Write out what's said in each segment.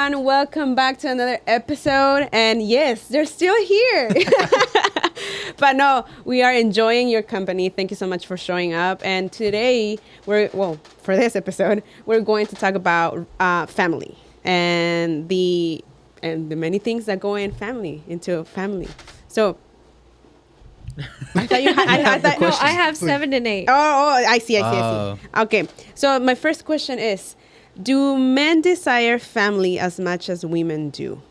everyone. Welcome back to another episode. And yes, they're still here. But no, we are enjoying your company. Thank you so much for showing up. And today, for this episode, we're going to talk about family and the many things that go into family. So I thought you had. I have 7 and 8. Oh, I see. Okay. So my first question is, do men desire family as much as women do?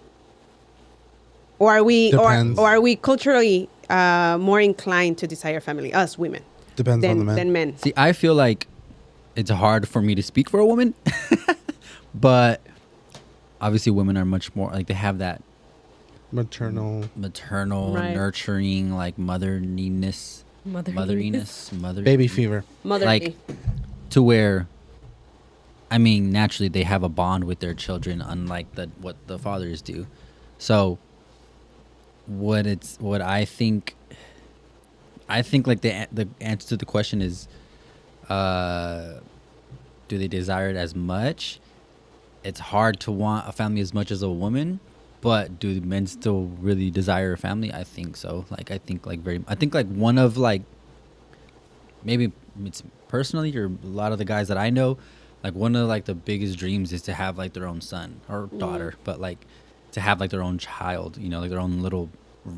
Or are we culturally more inclined to desire family, us women? Depends on the man. Than men. See, I feel like it's hard for me to speak for a woman, but obviously women are much more like they have that maternal, right, nurturing, like motheriness, baby fever, motherly, like to where, I mean, naturally they have a bond with their children, unlike what the fathers do. So, what I think like the answer to the question is, do they desire it as much? It's hard to want a family as much as a woman. But do men still really desire a family? I think so. Like, I think one of like, maybe it's personally or a lot of the guys that I know, like one of like the biggest dreams is to have like their own son or daughter, but like to have like their own child, you know, like their own little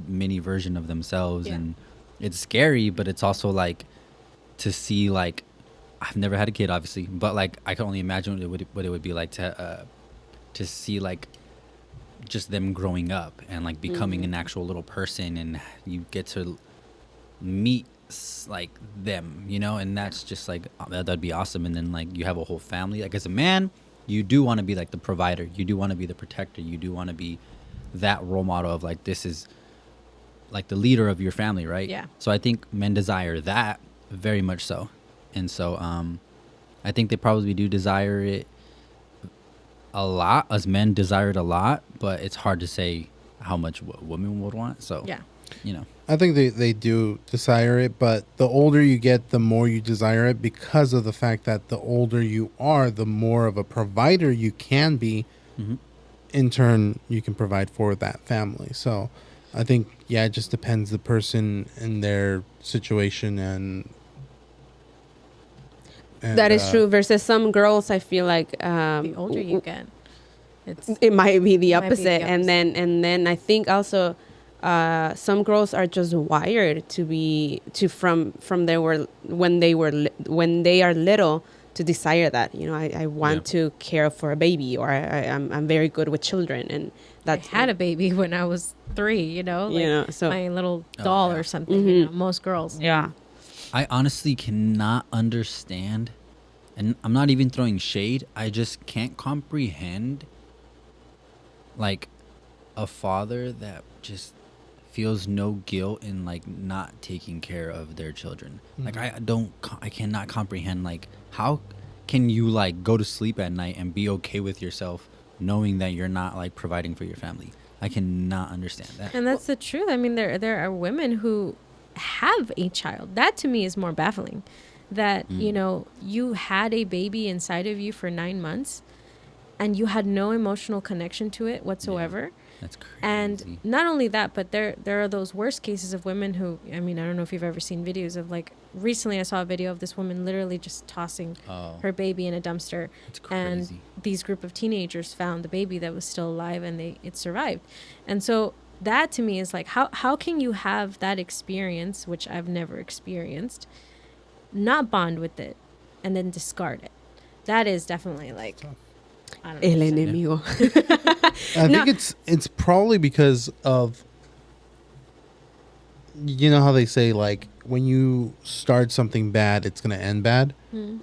mini version of themselves. Yeah. And it's scary, but it's also like to see, like, I've never had a kid obviously, but like I can only imagine what it would be like to see like just them growing up and like becoming an actual little person, and you get to meet like them, you know, and that's just like that'd be awesome. And then like you have a whole family. Like as a man, you do want to be like the provider, you do want to be the protector, you do want to be that role model of like, this is like the leader of your family, right? Yeah. So I think men desire that very much so. And so I think they probably do desire it a lot, as men desire it a lot, but it's hard to say how much women would want. So yeah, you know, I think they do desire it, but the older you get, the more you desire it, because of the fact that the older you are, the more of a provider you can be. Mm-hmm. In turn, you can provide for that family. So I think, yeah, it just depends the person and their situation and that is true. Versus some girls, I feel like the older you get, it might be the opposite. And then I think also some girls are just wired when they are little to desire that. You know, I want to care for a baby, or I'm very good with children, and I had a baby when I was 3. You know, like so my little doll or something. Mm-hmm. You know, most girls. Yeah. I honestly cannot understand, and I'm not even throwing shade, I just can't comprehend like a father that just feels no guilt in like not taking care of their children. Mm-hmm. Like I cannot comprehend, like, how can you like go to sleep at night and be okay with yourself knowing that you're not like providing for your family? I cannot understand that. And that's the truth. I mean, there are women who have a child. That to me is more baffling, that you know, you had a baby inside of you for 9 months and you had no emotional connection to it whatsoever. That's crazy. And not only that, but there are those worst cases of women who, I mean, I don't know if you've ever seen videos of, like, recently I saw a video of this woman literally just tossing her baby in a dumpster. It's crazy. And these group of teenagers found the baby that was still alive, and it survived. And so that to me is like, how can you have that experience, which I've never experienced, not bond with it, and then discard it? That is definitely like, I don't know. El enemigo. I think it's probably because of, you know how they say, like, when you start something bad, it's going to end bad.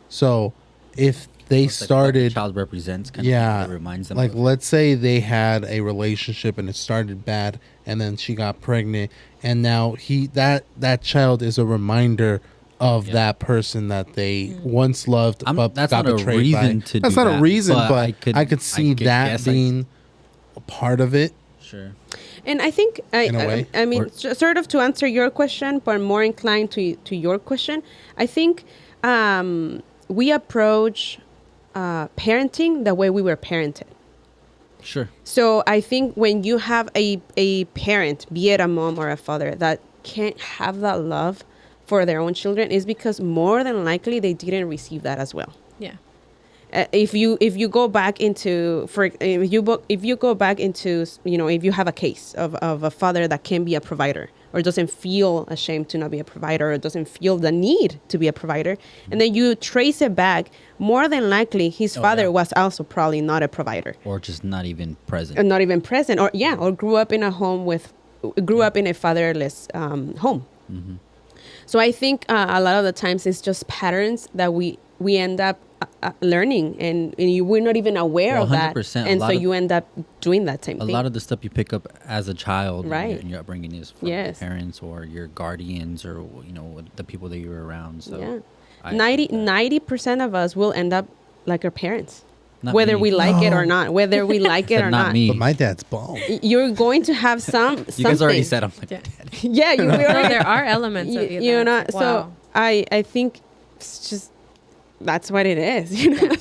So if they started, like the child represents kind of, it reminds them, like, of. Let's say they had a relationship and it started bad, and then she got pregnant, and now that child is a reminder of that person that they once loved, but that's got not betrayed a reason by. to That's do not that, a reason, but I could see that being a part of it. Sure. And I think, in a way. I mean, sort of to answer your question, but more inclined to your question, I think we approach parenting the way we were parented. Sure. So I think when you have a parent, be it a mom or a father, that can't have that love for their own children, is because more than likely they didn't receive that as well. Yeah. If you go back into if you go back into, you know, if you have a case of a father that can be a provider or doesn't feel ashamed to not be a provider or doesn't feel the need to be a provider, and then you trace it back, more than likely his father was also probably not a provider Or just not even present. and not even present, or grew up in a fatherless home. So I think a lot of the times it's just patterns that we end up learning, and we're not even aware of that, 100%. and so you end up doing that same A thing. lot of the stuff you pick up as a child Right. in your upbringing is from your parents or your guardians or, you know, the people that you were around. So Yeah. I think that- 90% of us will end up like our parents, Not whether me. we like it or not, whether we like it Said or not not. me. But my dad's bald. You're going to have some. You guys already something. said I'm like, Yeah. Yeah, we No, already. there are elements of you. You know, that's- so wow. I think it's just that's what it is, you know.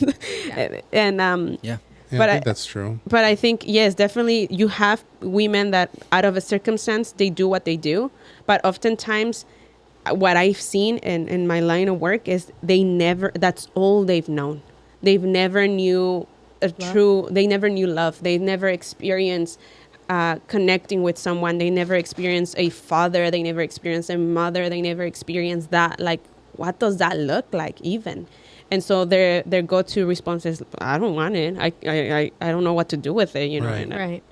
Yeah. And yeah. Yeah, But I think I- that's true. but I think, yes, definitely you have women that out of a circumstance, they do what they do. But oftentimes what I've seen in my line of work is that's all they've known. They've never knew they never knew love. They never experienced connecting with someone. They never experienced a father. They never experienced a mother. They never experienced that. Like, what does that look like even? And so their go-to response is, I don't want it. I don't know what to do with it, you know. Right. And Right.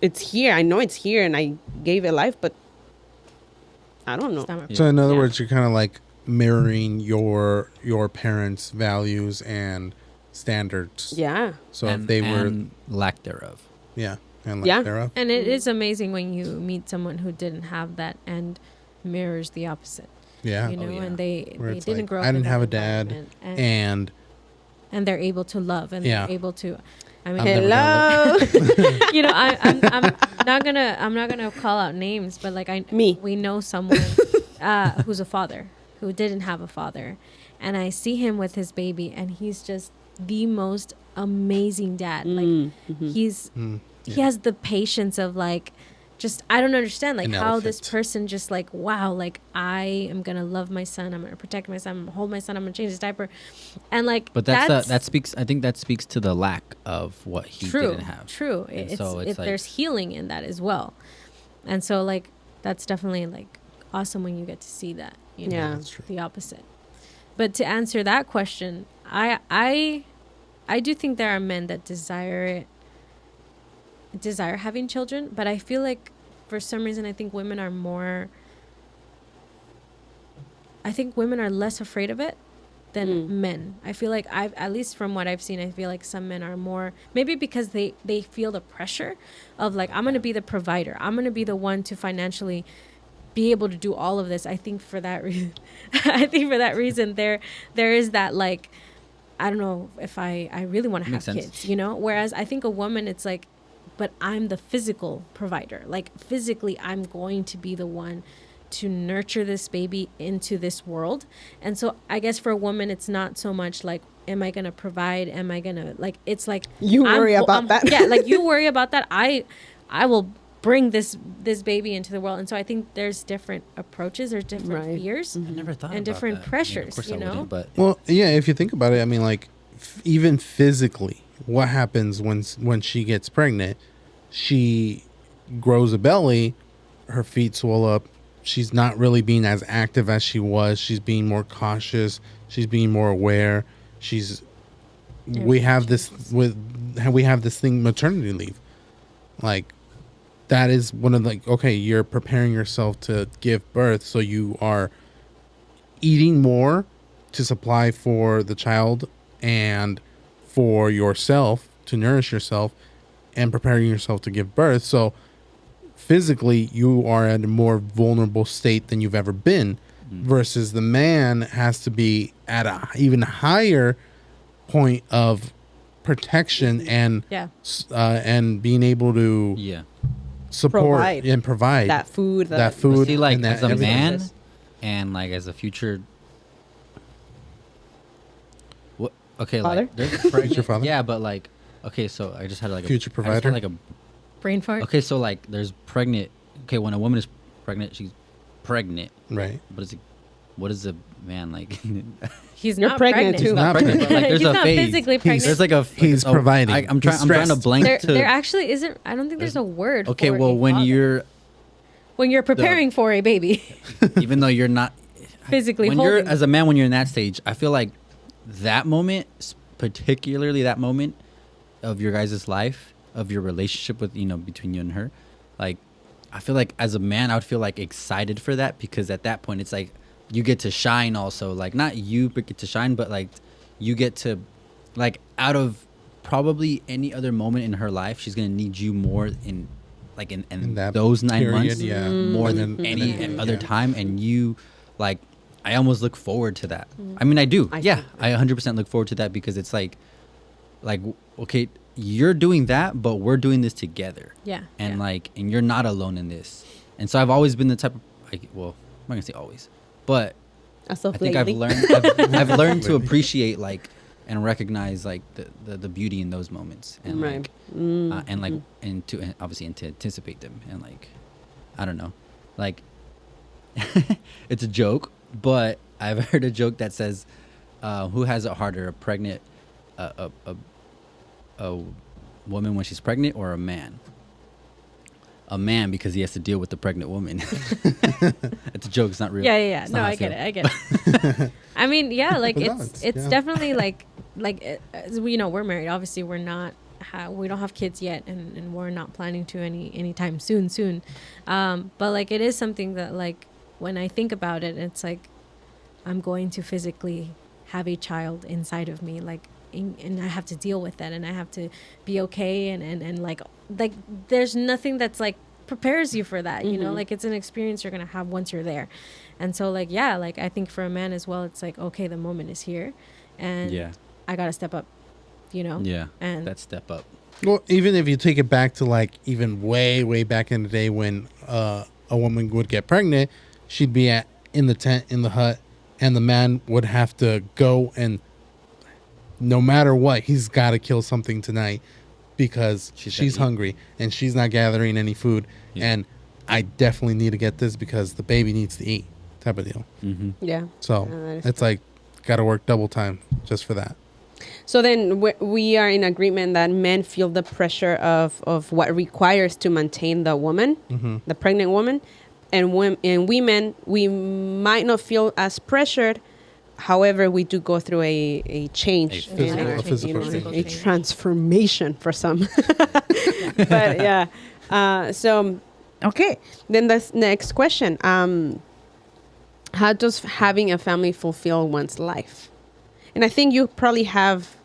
it's here. I know it's here, and I gave it life, but I don't know. It's not my- Yeah. So in other Yeah. words, you're kind of like mirroring your parents' values and standards. Yeah. So if they were, and lack thereof. yeah, and like Yeah. thereof. And it is amazing when you meet someone who didn't have that and mirrors the opposite. Yeah. You know, yeah. and they Where it's didn't like, grow up I in didn't that have a dad, environment, and and they're able to love and Yeah. they're able to. I mean, I'm never gonna Hello. you know, I'm not gonna call out names, but like we know someone who's a father who didn't have a father, and I see him with his baby, and he's just the most amazing dad. Like he's he has the patience of like. Just I don't understand like An how this elephant. person just like wow, like I am gonna love my son, I'm gonna protect my son, I'm gonna hold my son, I'm gonna change his diaper, and like But that speaks. I think that speaks to the lack of what he didn't have. True. And It's, so it's like- there's healing in that as well, and so like that's definitely like awesome when you get to see that. You know, Yeah. That's true. the opposite. But to answer that question, I do think there are men that desire having children, but I feel like for some reason I think women are less afraid of it than men. I feel like at least from what I've seen, I feel like some men are more, maybe because they feel the pressure of like, I'm going to be the provider. I'm going to be the one to financially be able to do all of this. I think for that reason, there is that like, I don't know if I really want to have Makes sense. kids, you know? Whereas I think a woman, it's like, but I'm the physical provider. Like physically, I'm going to be the one to nurture this baby into this world. And so I guess for a woman, it's not so much like, am I going to provide? Am I going to like, it's like, You worry about that. Yeah. Like you worry about that. I will bring this baby into the world. And so I think there's different approaches or different Right. fears. I never thought And about different that. pressures, I mean, of course you I know? wouldn't, but Well, yeah, if you think about it, I mean, like, even physically, what happens when she gets pregnant? She grows a belly, her feet swell up. She's not really being as active as she was. She's being more cautious. She's being more aware. We have this thing, maternity leave. Like, that is one of like, okay, you're preparing yourself to give birth, so you are eating more to supply for the child and for yourself to nourish yourself and preparing yourself to give birth. So physically you are at a more vulnerable state than you've ever been, versus the man has to be at a even higher point of protection and Yeah. and being able to yeah. support Provide. and provide that food. that But food. see, like and that as a everything. man, and like as a future. What? Okay, Father? like there's Future father? Yeah, but like Okay, so I just had like Future I just provider? had like a Brain fart. okay. So like, there's pregnant. Okay, when a woman is pregnant, she's pregnant. Right. But it's what is a man like? He's You're not pregnant, pregnant. too. He's not pregnant. But like, there's He's a not phase. physically pregnant. There's like a He's providing. I'm He's trying to stressed. blank there, to. there actually isn't. I don't think there's a word. Okay, for well, a when father. When you're preparing for a baby, even though you're not physically when you're holding. as a man, when you're in that stage, I feel like that moment, particularly that moment of your guys' life, of your relationship with between you and her, like I feel like as a man, I would feel like excited for that, because at that point it's like you get to shine also, like not you but get to shine, but like you get to, like, out of probably any other moment in her life, she's gonna need you more in In that those 9 period, months, yeah. more And than then- any and then- other yeah. time. And you, like, I almost look forward to that. I mean, I do. I Yeah, see. I 100% look forward to that, because it's like, okay, you're doing that, but we're doing this together. Yeah. And yeah. and you're not alone in this. And so I've always been the type of, well, I'm not gonna say always, but As of I think I've lately. learned I've learned to appreciate, like, and recognize, like, the beauty in those moments, and Right. like and to obviously and to anticipate them, and like, I don't know, like, it's a joke, but I've heard a joke that says, who has it harder, a pregnant a woman when she's pregnant, or a man? A man, because he has to deal with the pregnant woman. It's a joke. It's not real. Yeah. It's No, not how I get feel. it. I get it. I mean, yeah, like But no, it's yeah. definitely like as we we're married. Obviously, we're not. We don't have kids yet, and we're not planning to anytime soon. But like it is something that, like, when I think about it, it's like I'm going to physically have a child inside of me, like, and I have to deal with that, and I have to be okay, and like there's nothing that's like prepares you for that, you know, like it's an experience you're gonna have once you're there. And so, like, yeah, like I think for a man as well, it's like, okay, the moment is here, and Yeah. I gotta step up, you know. Yeah. And That step up. Well, even if you take it back to like even way back in the day when a woman would get pregnant, she'd be in the tent in the hut, and the man would have to go, and no matter what, he's got to kill something tonight because She's she's gotta eat. hungry and she's not gathering any food, Yeah. and I definitely need to get this because the baby needs to eat, type of deal. Mm-hmm. Yeah. So that is it's like got to work double time just for that. So then we are in agreement that men feel the pressure of what requires to maintain the woman, the pregnant woman, and women, we might not feel as pressured. However, we do go through a change, A physical- in a physical a change. transformation for some. But yeah, so okay. Then the next question: how does having a family fulfill one's life? And I think you probably have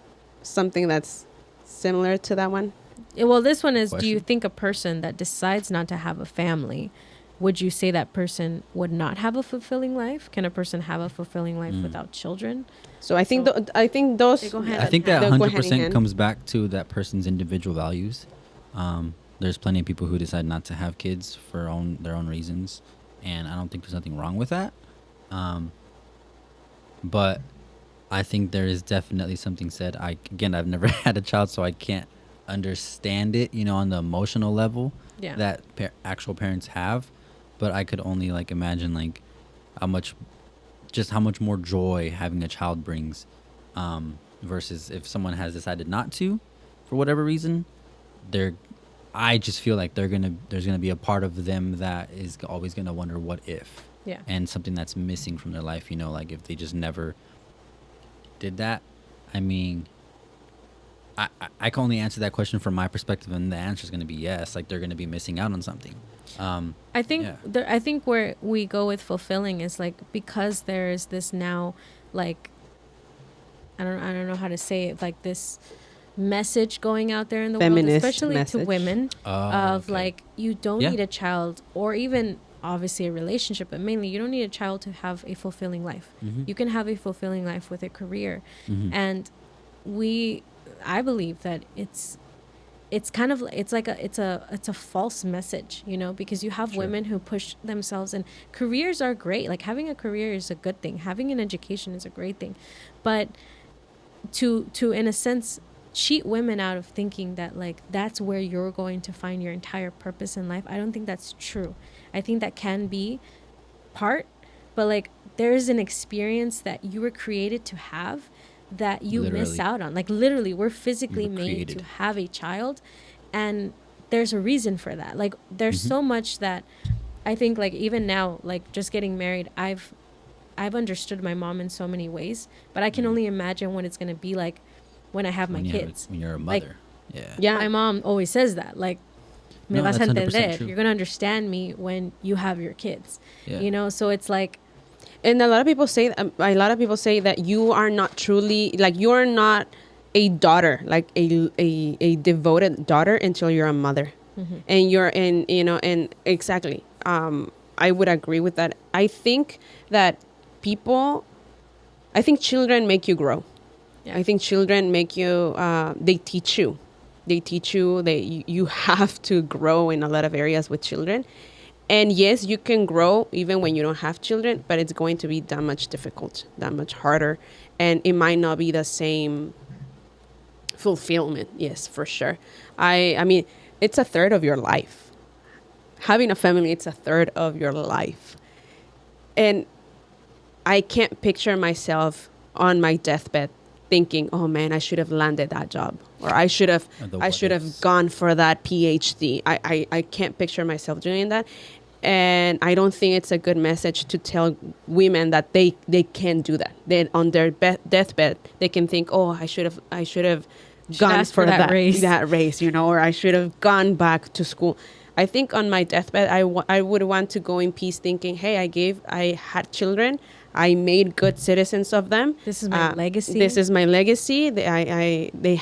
something that's similar to that one. well, this one is: do you Question? think a person that decides not to have a family, would you say that person would not have a fulfilling life? Can a person have a fulfilling life without children? So I think So- I think those. They go hand I think that They'll go hand in 100% hand. comes back to that person's individual values. There's plenty of people who decide not to have kids for their own reasons, and I don't think there's nothing wrong with that. But I think there is definitely something said. I've never had a child, so I can't understand it, on the emotional level Yeah. that actual parents have. But I could only like imagine like how much more joy having a child brings, versus if someone has decided not to, for whatever reason. I just feel like there's gonna be a part of them that is always gonna wonder what if, Yeah. and something that's missing from their life. Like if they just never did that. I mean, I can only answer that question from my perspective, and the answer is gonna be yes. Like they're gonna be missing out on something. I think Yeah. I think where we go with fulfilling is like because there is this now, like I don't know how to say it, like this message going out there in the Feminist world, especially message. to women, of Okay. like you don't Yeah. need a child, or even obviously a relationship, but mainly you don't need a child to have a fulfilling life. Mhm. You can have a fulfilling life with a career, Mhm. and I believe that it's kind of it's a false message, because you have Sure. women who push themselves, and careers are great. Like having a career is a good thing. Having an education is a great thing, but to in a sense cheat women out of thinking that like that's where you're going to find your entire purpose in life. I don't think that's true. I think that can be part, but like there's an experience that you were created to have that you miss Literally. out on. Like literally, we're physically You were made created. to have a child, and there's a reason for that. Like there's so much that I think like even now, like just getting married, I've understood my mom in so many ways, but I can only imagine what it's going to be like when I have my when kids. when you're a Like, mother. Yeah. Yeah. My mom always says that, like, me No, vas a that's 100% entender. true. You're going to understand me when you have your kids. Yeah. You know, so it's like, And a lot of people say that you are not truly, like, you're not a daughter, like a devoted daughter until you're a mother. And you're in, you know, and exactly. I would agree with that. I think that I think children make you grow. Yeah. I think children make you, they teach you. You have to grow in a lot of areas with children. And yes, you can grow even when you don't have children, but it's going to be that much difficult, that much harder. And it might not be the same fulfillment. Yes, for sure. I mean, it's a third of your life. Having a family, it's a third of your life. And I can't picture myself on my deathbed thinking, "Oh man, I should have landed that job, or I should have Or the I what should have ifs. gone for that PhD." I can't picture myself doing that. And I don't think it's a good message to tell women that they can't do that. Then on their deathbed, they can think, "Oh, I should have gone asked for that race." you know, or I should have gone back to school." I think on my deathbed, I would want to go in peace thinking, "Hey, I had children. I made good citizens of them. This is my legacy. This is my legacy. They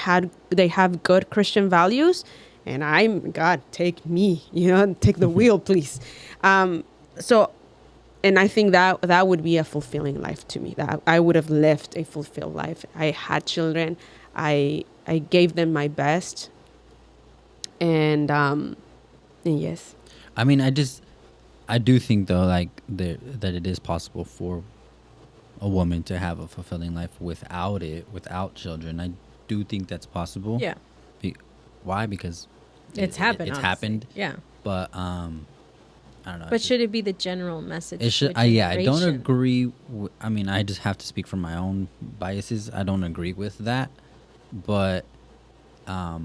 have good Christian values, and God, take me, you know, take the wheel, please." So, and I think that would be a fulfilling life to me. That I would have lived a fulfilled life. I had children. I gave them my best, and yes. I mean, I do think though, like that it is possible for a woman to have a fulfilling life without children. I do think that's possible. Yeah. Why? Because It's happened. It's honestly. happened. Yeah. But I don't know. But should it be the general message? It should. for Yeah, I don't generation? agree. I mean, I just have to speak from my own biases. I don't agree with that. But I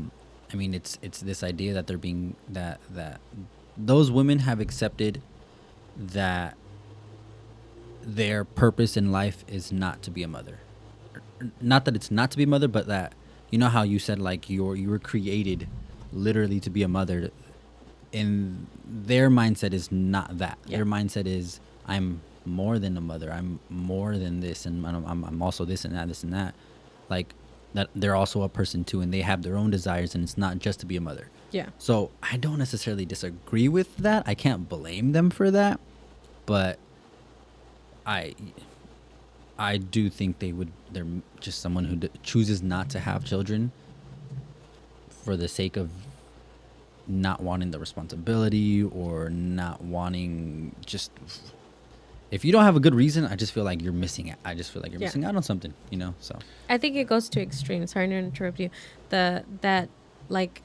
mean, it's this idea that they're being that those women have accepted that their purpose in life is not to be a mother. Not that it's not to be a mother, but that, you know how you said like you were created literally to be a mother. And their mindset is not that. Yeah. Their mindset is, I'm more than a mother. I'm more than this, and I'm also this and that. Like that, they're also a person too, and they have their own desires, and it's not just to be a mother. Yeah. So I don't necessarily disagree with that. I can't blame them for that, but I do think they're just someone who chooses not to have children for the sake of not wanting the responsibility or not wanting just. If you don't have a good reason, I just feel like you're missing it. I just feel like you're Yeah. missing out on something, you know. So I think it goes to extremes. Sorry to interrupt you. That like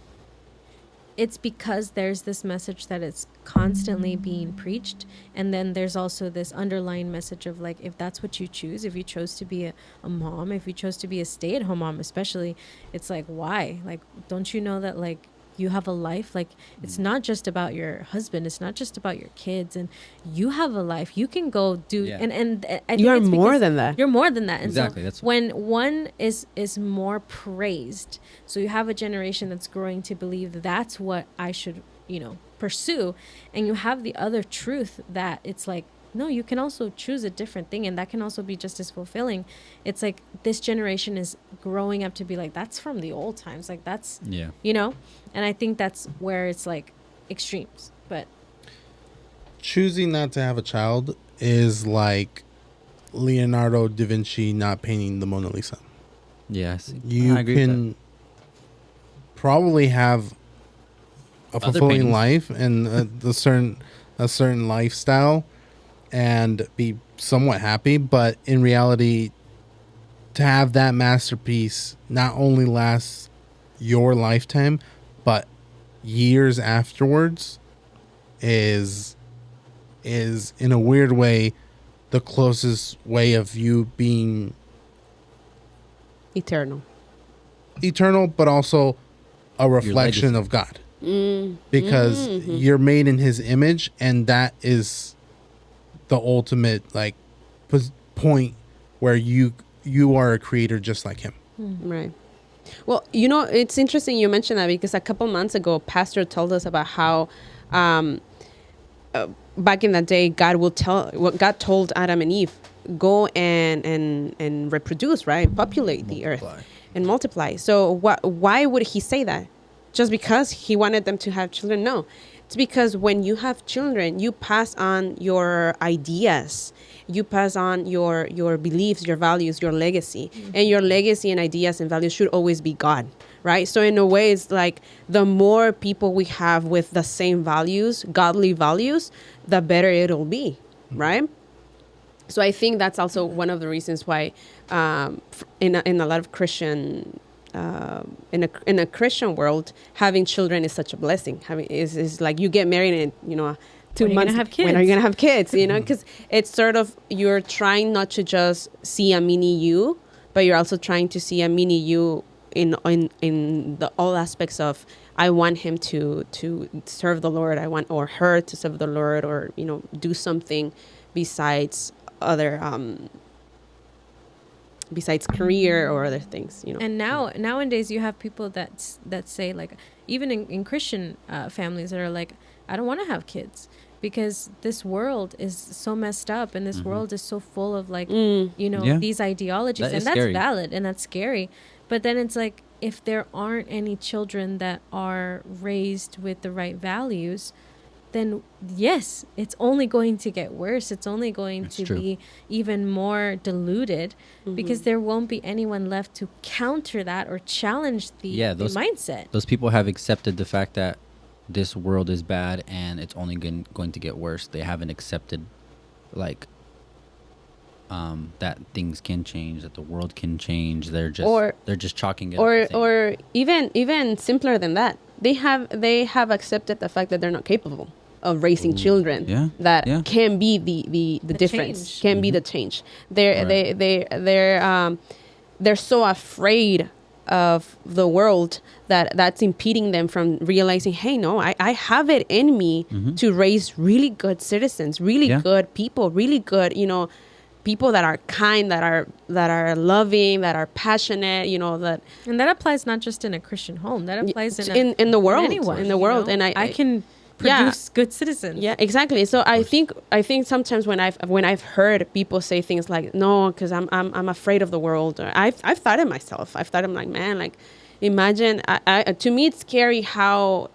it's because there's this message that it's constantly being preached, and then there's also this underlying message of like, if that's what you choose, if you chose to be a mom, if you chose to be a stay-at-home mom especially, it's like, why? Like, don't you know that like you have a life? Like, it's not just about your husband, it's not just about your kids, and you have a life. You can go do Yeah. and I think You are it's more because than that. you're more than that. And Exactly, so that's- when one is more praised, so you have a generation that's growing to believe that that's what I should, you know, pursue, and you have the other truth that it's like, no, you can also choose a different thing, and that can also be just as fulfilling. It's like this generation is growing up to be like, that's from the old times, like that's, yeah. you know. And I think that's where it's like extremes. But Choosing not to have a child is like Leonardo da Vinci not painting the Mona Lisa. Yeah, I see. You I agree with can probably have a Other fulfilling paintings. life and a certain lifestyle and be somewhat happy, but in reality, to have that masterpiece not only lasts your lifetime, but years afterwards is in a weird way the closest way of you being Eternal. eternal, but also a reflection legacy. of God. Because you're made in his image, and that is the ultimate like point where you are a creator just like him. Right. Well, you know, it's interesting you mentioned that, because a couple months ago, Pastor told us about how back in the day, God told Adam and Eve, go and reproduce, right? Populate the earth and multiply. So why would he say that? Just because he wanted them to have children? No. It's because when you have children, you pass on your ideas, you pass on your beliefs, your values, your legacy. And your legacy and ideas and values should always be God, right? So in a way, it's like the more people we have with the same values, godly values, the better it'll be, right? So I think that's also one of the reasons why in a lot of Christian in a Christian world, having children is such a blessing. Is like you get married and 2 When are you months. gonna have kids? When are you gonna have kids? Because it's sort of, you're trying not to just see a mini you, but you're also trying to see a mini you in the all aspects of, I want him to serve the Lord. I want, or her to serve the Lord, or do something besides other besides career or other things. And nowadays you have people that say, like, even in Christian families, that are like, I don't want to have kids because this world is so messed up, and this world is so full of like these ideologies, and that's scary. valid and that's scary. But then it's like, if there aren't any children that are raised with the right values, then yes, it's only going to get worse. It's only going That's to true. be even more diluted, because there won't be anyone left to counter that or challenge the mindset. Those people have accepted the fact that this world is bad and it's only going to get worse. They haven't accepted like that things can change, that the world can change. They're just chalking it up. Or even simpler than that. They have accepted the fact that they're not capable of raising children. Yeah. That Yeah. can be the difference. change. Can be the change. Right. They're so afraid of the world that's impeding them from realizing, hey, no, I have it in me to raise really good citizens, really good people, really good, people that are kind, that are loving, that are passionate, that. And that applies not just in a Christian home. That applies in the world, anyone, in the world. And I can produce good citizens. Yeah, exactly. So I think sometimes when I've heard people say things like, no, because I'm afraid of the world, or I've thought it myself. I'm like, man, like, imagine. To me, it's scary how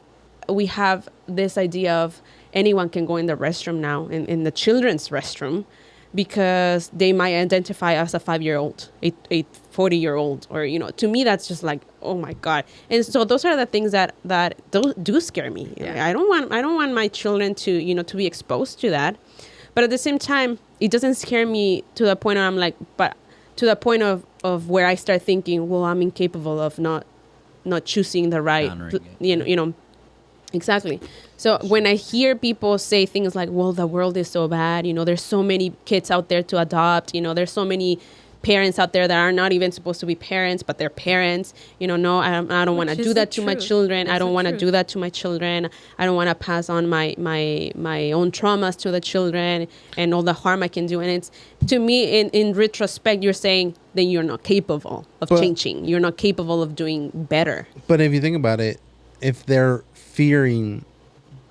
we have this idea of anyone can go in the restroom now, in the children's restroom, because they might identify as a 5-year-old, a 40-year-old, or to me that's just like, oh my God. And so those are the things that do scare me. Yeah. I don't want my children to to be exposed to that, but at the same time, it doesn't scare me to the point where I'm like, but to the point of where I start thinking, well, I'm incapable of not choosing the right, Exactly. So when I hear people say things like, well, the world is so bad, there's so many kids out there to adopt, there's so many parents out there that are not even supposed to be parents, but they're parents, no, I don't want to do that to my children. I don't want to do that to my children. I don't want to pass on my own traumas to the children and all the harm I can do. And it's, to me, in retrospect, you're saying that you're not capable of changing. You're not capable of doing better. But if you think about it, if they're fearing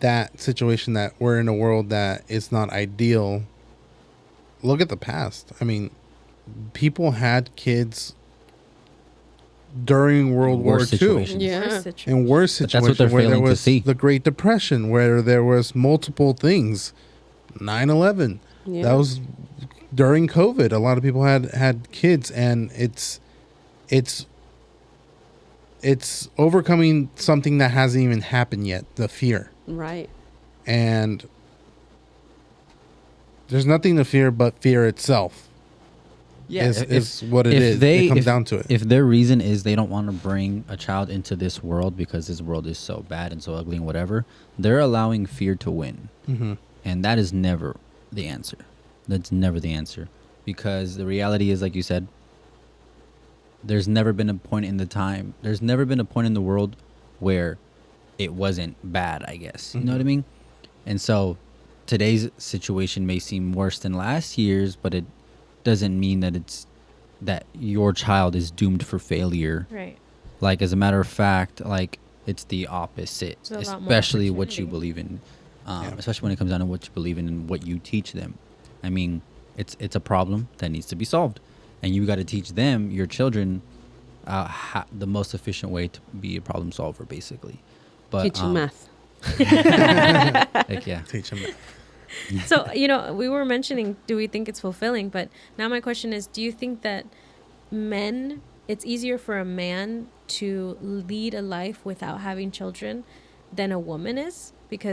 that situation, that we're in a world that is not ideal, look at the past. I mean, people had kids during World War II. situations. Yeah. In worse But that's situations what they're where there failing to was see. the Great Depression, where there was multiple things. 9/11. Yeah. That was during COVID. A lot of people had kids, and it's overcoming something that hasn't even happened yet, the fear. Right. And there's nothing to fear but fear itself. Yeah, is what it if is. they- It comes if- down to it. If their reason is they don't want to bring a child into this world because this world is so bad and so ugly and whatever, they're allowing fear to win. Mm-hmm. And that is never the answer. That's never the answer. Because the reality is, like you said, there's never been a point in the world where it wasn't bad, I guess. You know what I mean? And so today's situation may seem worse than last year's, but it doesn't mean that your child is doomed for failure. Right. Like, as a matter of fact, like, it's the opposite, There's a lot more especially what you opportunity. believe in, Yeah. especially when it comes down to what you believe in and what you teach them. I mean, it's a problem that needs to be solved, and you got to teach them, your children, the most efficient way to be a problem solver, basically. But Teaching math. heck yeah. Teach them. So, we were mentioning, do we think it's fulfilling? But now my question is, do you think that it's easier for a man to lead a life without having children than a woman is? Because